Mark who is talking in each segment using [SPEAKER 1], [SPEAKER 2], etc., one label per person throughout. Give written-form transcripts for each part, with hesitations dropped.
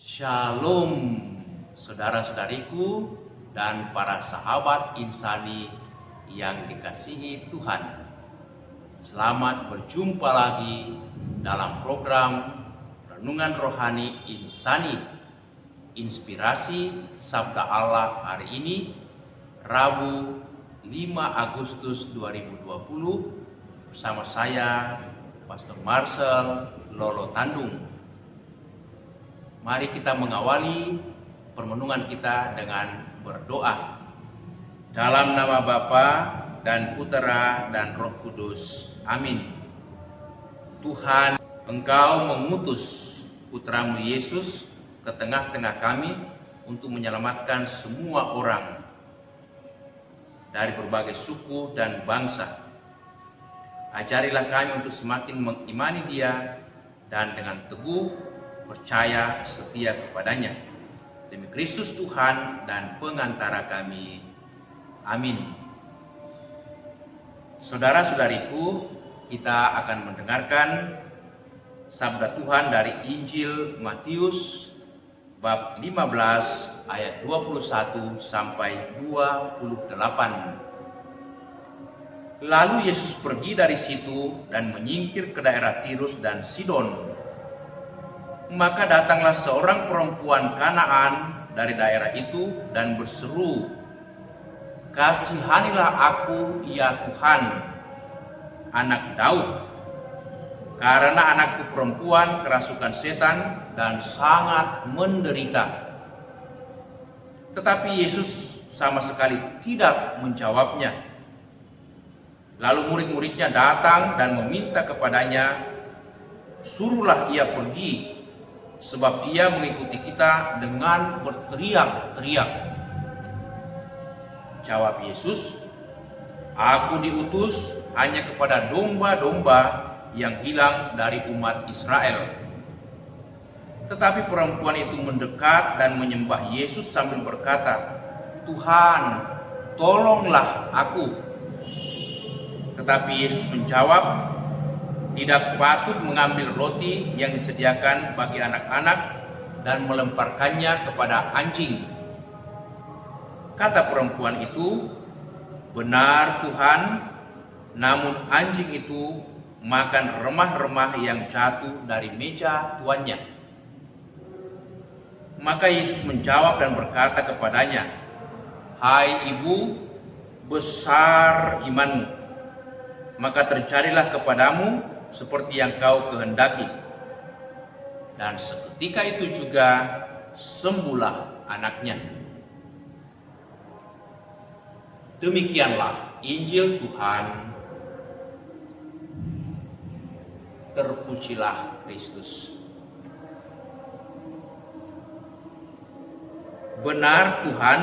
[SPEAKER 1] Shalom, saudara-saudariku dan para sahabat insani yang dikasihi Tuhan. Selamat berjumpa lagi dalam program Renungan Rohani Insani, Inspirasi Sabda Allah hari ini, Rabu 5 Agustus 2020, bersama saya, Pastor Marcel Lolo Tandung. Mari kita mengawali permenungan kita dengan berdoa. Dalam nama Bapa dan Putera dan Roh Kudus. Amin. Tuhan, Engkau mengutus Putramu Yesus ke tengah-tengah kami untuk menyelamatkan semua orang dari berbagai suku dan bangsa. Ajarilah kami untuk semakin mengimani Dia dan dengan teguh percaya setia kepadanya. Demi Kristus Tuhan dan pengantara kami. Amin. Saudara-saudariku, kita akan mendengarkan sabda Tuhan dari Injil Matius bab 15 ayat 21 sampai 28. Lalu Yesus pergi dari situ dan menyingkir ke daerah Tirus dan Sidon. Maka datanglah seorang perempuan Kanaan dari daerah itu dan berseru, "Kasihanilah aku, ya Tuhan, anak Daud, karena anakku perempuan kerasukan setan dan sangat menderita." Tetapi Yesus sama sekali tidak menjawabnya. Lalu murid-muridnya datang dan meminta kepadanya, "Suruhlah ia pergi, sebab ia mengikuti kita dengan berteriak-teriak." Jawab Yesus, "Aku diutus hanya kepada domba-domba yang hilang dari umat Israel." Tetapi perempuan itu mendekat dan menyembah Yesus sambil berkata, "Tuhan, tolonglah aku." Tetapi Yesus menjawab, "Tidak patut mengambil roti yang disediakan bagi anak-anak dan melemparkannya kepada anjing." Kata perempuan itu, "Benar Tuhan, namun anjing itu makan remah-remah yang jatuh dari meja tuannya." Maka Yesus menjawab dan berkata kepadanya, "Hai ibu, besar imanmu. Maka terjadilah kepadamu seperti yang kau kehendaki." Dan seketika itu juga sembuhlah anaknya. Demikianlah Injil Tuhan. Terpujilah Kristus. Benar Tuhan,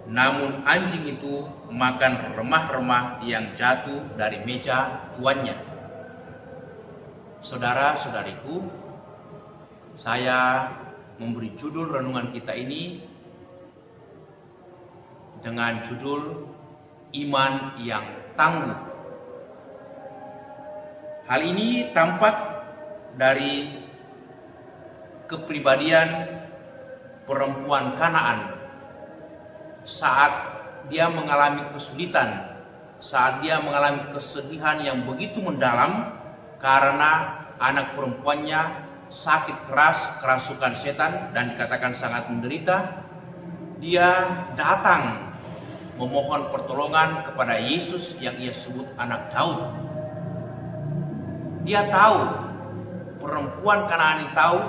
[SPEAKER 1] namun anjing itu makan remah-remah yang jatuh dari meja tuannya. Saudara-saudariku, saya memberi judul renungan kita ini dengan judul Iman yang Tangguh. Hal ini tampak dari kepribadian perempuan Kanaan saat dia mengalami kesulitan, saat dia mengalami kesedihan yang begitu mendalam karena anak perempuannya sakit keras, kerasukan setan dan dikatakan sangat menderita. Dia datang memohon pertolongan kepada Yesus yang ia sebut anak Daud. Dia tahu, perempuan Kanaan ini tahu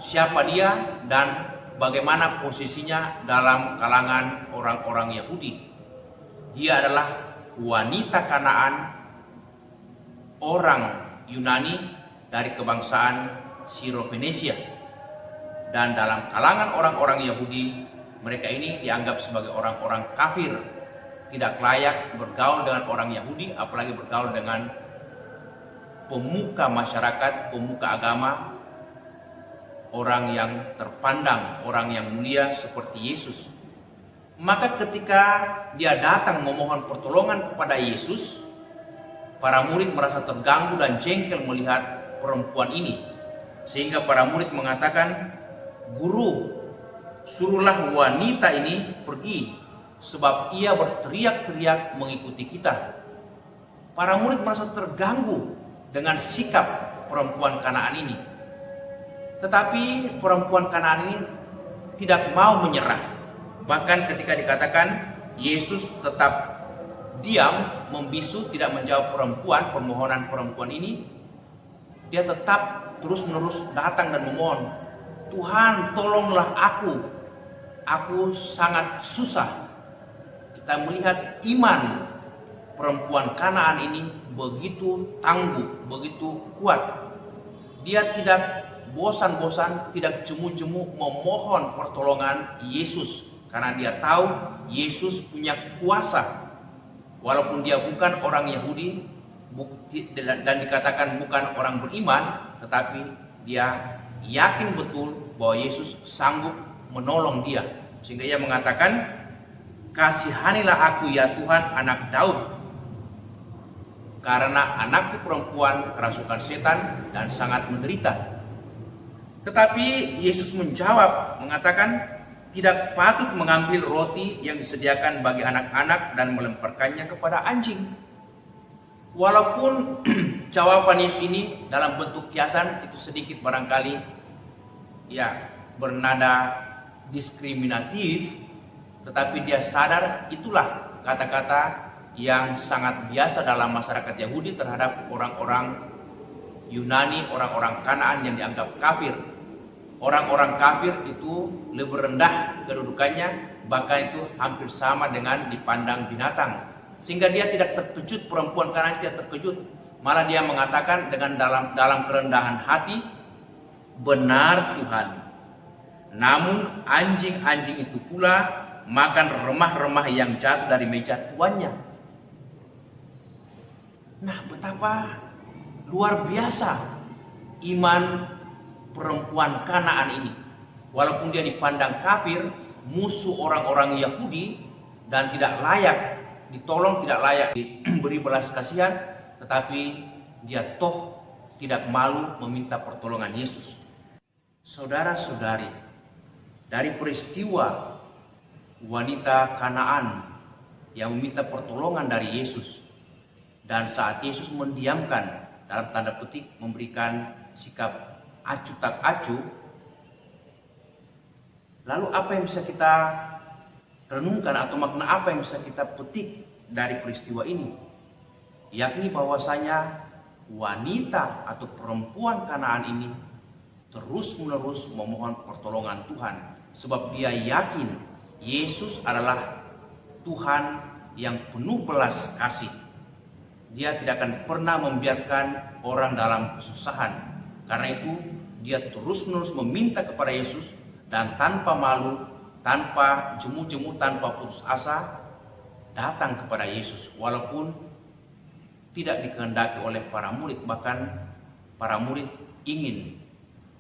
[SPEAKER 1] siapa dia dan bagaimana posisinya dalam kalangan orang-orang Yahudi. Dia adalah wanita Kanaan, orang Yunani dari kebangsaan Siro-Fenisia. Dan dalam kalangan orang-orang Yahudi, mereka ini dianggap sebagai orang-orang kafir, tidak layak bergaul dengan orang Yahudi, apalagi bergaul dengan pemuka masyarakat, pemuka agama, orang yang terpandang, orang yang mulia seperti Yesus. Maka ketika dia datang memohon pertolongan kepada Yesus, para murid merasa terganggu dan jengkel melihat perempuan ini. Sehingga para murid mengatakan, "Guru, suruhlah wanita ini pergi, sebab ia berteriak-teriak mengikuti kita." Para murid merasa terganggu dengan sikap perempuan Kanaan ini. Tetapi perempuan Kanaan ini tidak mau menyerah. Bahkan ketika dikatakan Yesus tetap diam, membisu, tidak menjawab permohonan perempuan ini, dia tetap terus-menerus datang dan memohon, "Tuhan, tolonglah aku sangat susah." Kita melihat iman perempuan Kanaan ini begitu tangguh, begitu kuat. Dia tidak bosan-bosan, tidak jemu-jemu memohon pertolongan Yesus, karena dia tahu Yesus punya kuasa. Walaupun dia bukan orang Yahudi dan dikatakan bukan orang beriman, tetapi dia yakin betul bahwa Yesus sanggup menolong dia. Sehingga ia mengatakan, "Kasihanilah aku ya Tuhan, anak Daud, karena anakku perempuan kerasukan setan dan sangat menderita." Tetapi Yesus menjawab mengatakan, "Tidak patut mengambil roti yang disediakan bagi anak-anak dan melemparkannya kepada anjing." Walaupun jawaban Yesus ini dalam bentuk kiasan itu sedikit barangkali bernada diskriminatif, tetapi dia sadar itulah kata-kata yang sangat biasa dalam masyarakat Yahudi terhadap orang-orang Yunani, orang-orang Kanaan yang dianggap kafir. Orang-orang kafir itu lebih rendah kedudukannya, bahkan itu hampir sama dengan dipandang binatang. Sehingga dia tidak terkejut, perempuan Kanaan tidak terkejut. Malah dia mengatakan dengan dalam kerendahan hati, "Benar Tuhan, namun anjing-anjing itu pula makan remah-remah yang jatuh dari meja tuannya." Nah, betapa luar biasa iman perempuan Kanaan ini. Walaupun dia dipandang kafir, musuh orang-orang Yahudi, dan tidak layak ditolong, tidak layak diberi belas kasihan, tetapi dia toh tidak malu meminta pertolongan Yesus. Saudara-saudari, dari peristiwa wanita Kanaan yang meminta pertolongan dari Yesus, dan saat Yesus mendiamkan, dalam tanda petik memberikan sikap acuh tak acuh, lalu apa yang bisa kita renungkan atau makna apa yang bisa kita petik dari peristiwa ini? Yakni bahwasanya wanita atau perempuan Kanaan ini terus-menerus memohon pertolongan Tuhan, sebab dia yakin Yesus adalah Tuhan yang penuh belas kasih. Dia tidak akan pernah membiarkan orang dalam kesusahan. Karena itu dia terus-menerus meminta kepada Yesus, dan tanpa malu, tanpa jemu-jemu, tanpa putus asa datang kepada Yesus. Walaupun tidak dikehendaki oleh para murid, bahkan para murid ingin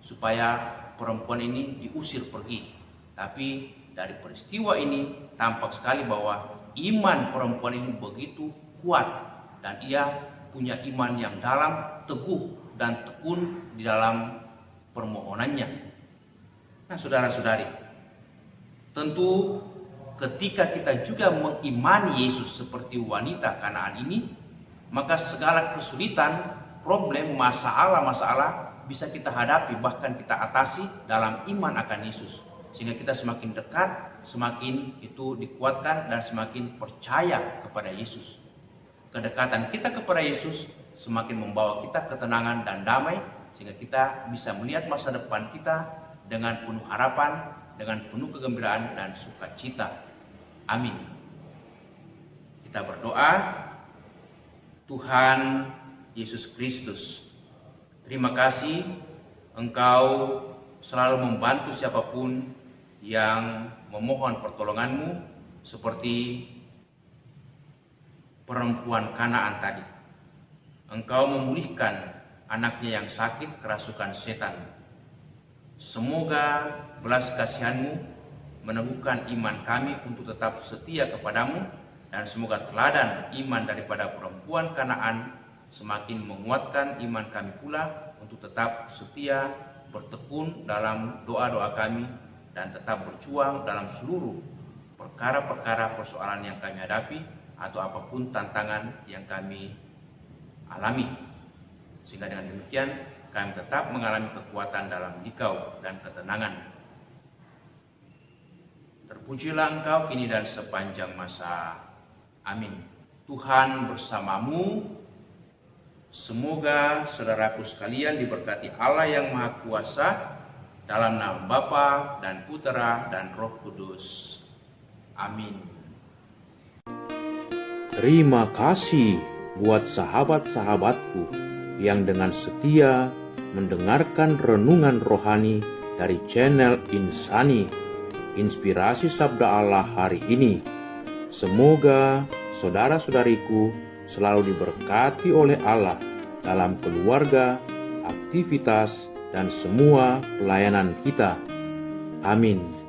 [SPEAKER 1] supaya perempuan ini diusir pergi. Tapi dari peristiwa ini tampak sekali bahwa iman perempuan ini begitu kuat, dan ia punya iman yang dalam, teguh dan tekun di dalam permohonannya. Nah, saudara-saudari, tentu ketika kita juga mengimani Yesus seperti wanita Kanaan ini, maka segala kesulitan, problem, masalah-masalah bisa kita hadapi, bahkan kita atasi dalam iman akan Yesus. Sehingga kita semakin dekat, semakin itu dikuatkan dan semakin percaya kepada Yesus. Kedekatan kita kepada Yesus semakin membawa kita ketenangan dan damai, sehingga kita bisa melihat masa depan kita dengan penuh harapan, dengan penuh kegembiraan dan sukacita. Amin. Kita berdoa. Tuhan Yesus Kristus, terima kasih Engkau selalu membantu siapapun yang memohon pertolongan-Mu, seperti perempuan Kanaan tadi. Engkau memulihkan anaknya yang sakit kerasukan setan. Semoga belas kasihan-Mu meneguhkan iman kami untuk tetap setia kepadamu, dan semoga teladan iman daripada perempuan Kanaan semakin menguatkan iman kami pula untuk tetap setia bertekun dalam doa-doa kami, dan tetap berjuang dalam seluruh perkara-perkara persoalan yang kami hadapi atau apapun tantangan yang kami alami. Sehingga dengan demikian kami tetap mengalami kekuatan dalam dikau dan ketenangan. Terpujilah Engkau kini dan sepanjang masa. Amin. Tuhan bersamamu. Semoga saudaraku sekalian diberkati Allah yang Maha Kuasa, dalam nama Bapa dan Putera dan Roh Kudus. Amin.
[SPEAKER 2] Terima kasih buat sahabat-sahabatku yang dengan setia mendengarkan renungan rohani dari channel Insani, Inspirasi Sabda Allah hari ini. Semoga saudara-saudariku selalu diberkati oleh Allah dalam keluarga, aktivitas, dan semua pelayanan kita. Amin.